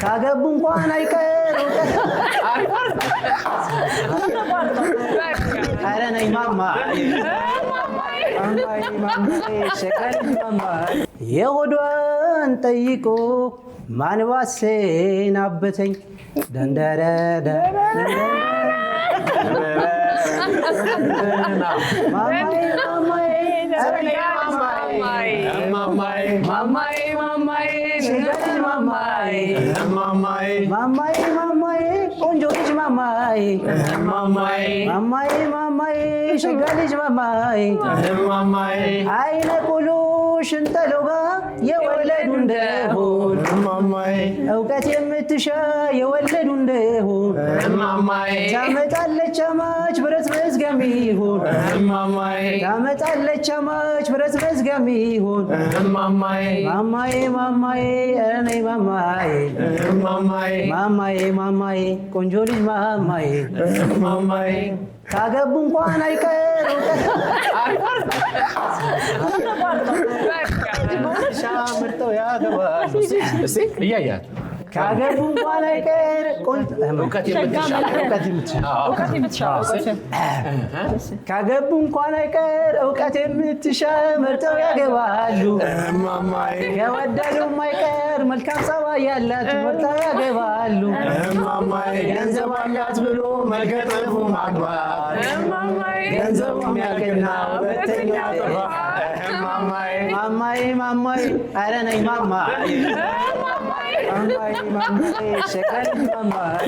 ካገቡ እንኳን አይቀር ኧረ ነይ ማማ የሆዷን ጠይቆ ማንባሴን አበተኝ ደንደረደ ማማዬ ቆንጆ ልጅ ማማዬ ሸጋ ልጅ ማማዬ አይነ ቆሎ ሽንጠሎጋ የወለዱ እንደሆን እውቀት የምትሻ የወለዱ እንደሆን ታመጣለች አማች ብረት መዝገም ይሆን ታመጣለች አማች ብረት መዝገም ይሆን ማማዬ ኧረ ነይ ማማዬ ቆንጆ ልጅ ማማዬ ካገቡ እንኳን አይቀር ሻምርተው ያገባሉ እያያት ካገቡ እንኳን አይቀር ካገቡ እንኳን አይቀር እውቀት የምትሻ መርጠው ያገባሉ ከወደዱም አይቀር መልካም ጸባይ ያላት መርጠው ያገባሉ ገንዘብ አላት ብሎ መልከጥፉ ማግባት ገንዘቡ የሚያገና ሁለተኛ ጥፋት ማማዬ ኧረ ነይ ማማዬ ሸቀል ማማዬ